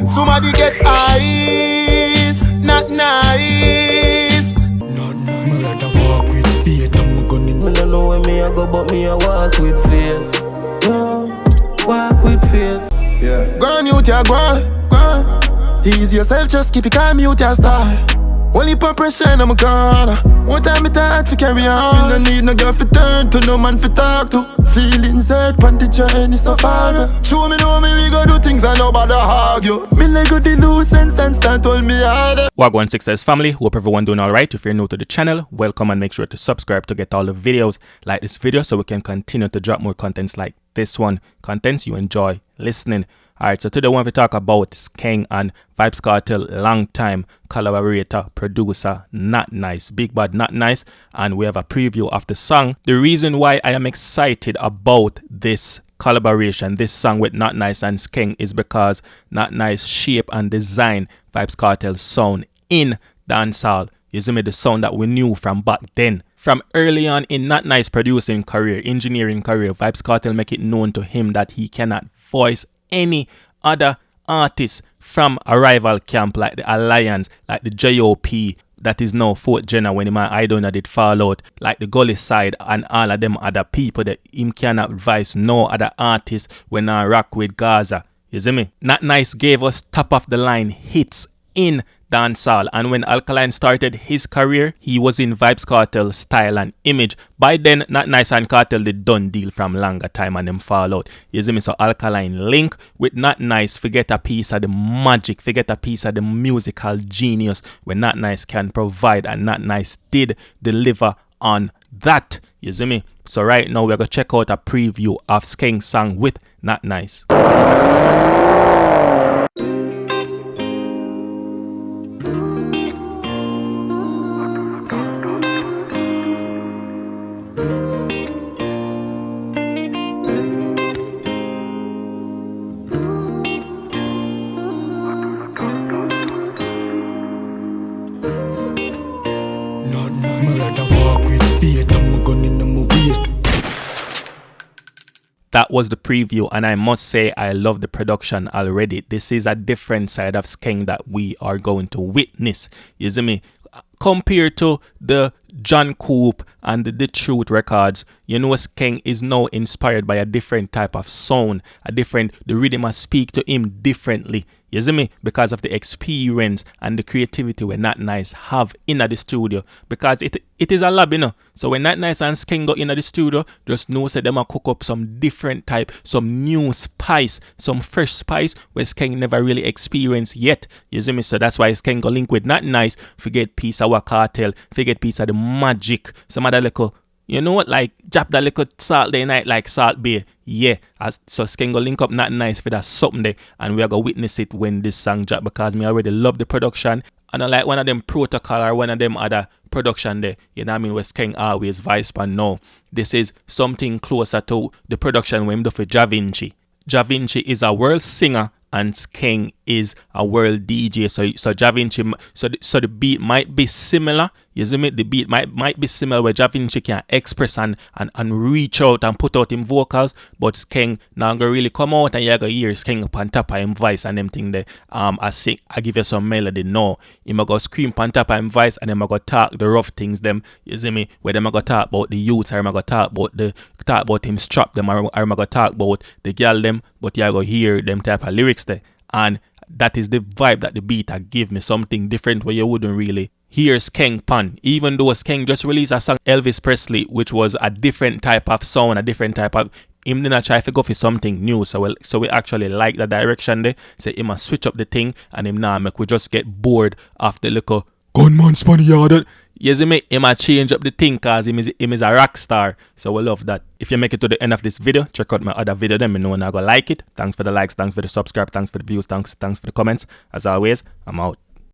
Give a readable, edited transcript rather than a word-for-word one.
Somebody get ice, not nice. Not nice. Me had to walk with faith. I'm gonna. Me don't know where me I go, but me I walk with faith. Walk with faith. Yeah. Go on, mute ya, go on. Ease yourself, just keep it calm, mute ya star. Only for pressure in my corner. One time it hard for carry on. Me no need no girl for turn to, no man for talk to. Feelings hurt on the journey so far. Show me know me, we go do things and nobody argue. Me like go the loose and stand hold me harder. Wagwan Success family, hope everyone doing alright. If you're new to the channel, welcome and make sure to subscribe to get all the videos like this video so we can continue to drop more contents like this one. Contents you enjoy listening. Alright, so today I want to talk about Skeng and Vybz Kartel, long time collaborator, producer, Notnice, big bad Notnice, and we have a preview of the song. The reason why I am excited about this collaboration, this song with Notnice and Skeng, is because Notnice shape and design Vybz Kartel's sound in dancehall. You see me, the sound that we knew from back then. From early on in Notnice producing career, engineering career, Vybz Kartel make it known to him that he cannot voice any other artist from a rival camp like the Alliance, like the JOP, that is now 4th Gen when my I don't know did fall out, like the Gully Side and all of them other people that him cannot voice no other artist when I rock with Gaza. You see me? Notnice gave us top of the line hits in dancehall, and when Alkaline started his career, he was in Vybz Kartel's style and image. By then, Notnice and Kartel did done deal from longer time and them fall out. You see me? So Alkaline link with Notnice, forget a piece of the magic, forget a piece of the musical genius when Notnice can provide, and Notnice did deliver on that. You see me? So right now we're gonna check out a preview of Skeng's song with Notnice. That was the preview, and I must say I love the production already. This is a different side of Skeng that we are going to witness. You see me? Compared to the John Coop and the Truth records, you know, Skeng is now inspired by a different type of sound, the rhythm must speak to him differently. You see me? Because of the experience and the creativity when Notnice have in the studio. Because it is a lab, you know. So when Notnice and Skeng go in the studio, just know that them a cook up some different type, some new spice, some fresh spice where Skeng never really experienced yet. You see me? So that's why Skeng go link with Notnice, forget piece of our cartel, forget piece of the magic, some other little, you know what, like drop that little salt day night like Salt Bay. Yeah, so Skeng go link up Notnice for that something there, and we are gonna witness it when this song drop, because me already love the production. And I like one of them protocol or one of them other production there, you know what I mean, where Skeng always vice pan. No, this is something closer to the production when him do for JahVinci. JahVinci is a world singer and Skeng is a world DJ. So JahVinci, so the beat might be similar. You see me? The beat might be similar where JahVinci can express and reach out and put out him vocals, but Skeng now gonna really come out and you gonna hear Skeng up on top of him voice and them thing there. I give you some melody. No, him go scream on top of him voice, and then I go talk the rough things them. You see me? Where them I go talk about the youths, or I go talk about him strap them, or I go talk about the girl them, but you go hear them type of lyrics there. And that is the vibe that the beat give me, something different where you wouldn't really hear Skeng pan. Even though Skeng just released a song Elvis Presley, which was a different type of sound, a different type of, him did not try to go for something new. So we actually like the direction there. So he must switch up the thing, and him now make we just get bored of the little gunman Spaniard. You see me? He might change up the thing because him is a rock star. So we love that. If you make it to the end of this video, check out my other video. Then me know when I go like it. Thanks for the likes, thanks for the subscribe, thanks for the views, thanks for the comments. As always, I'm out.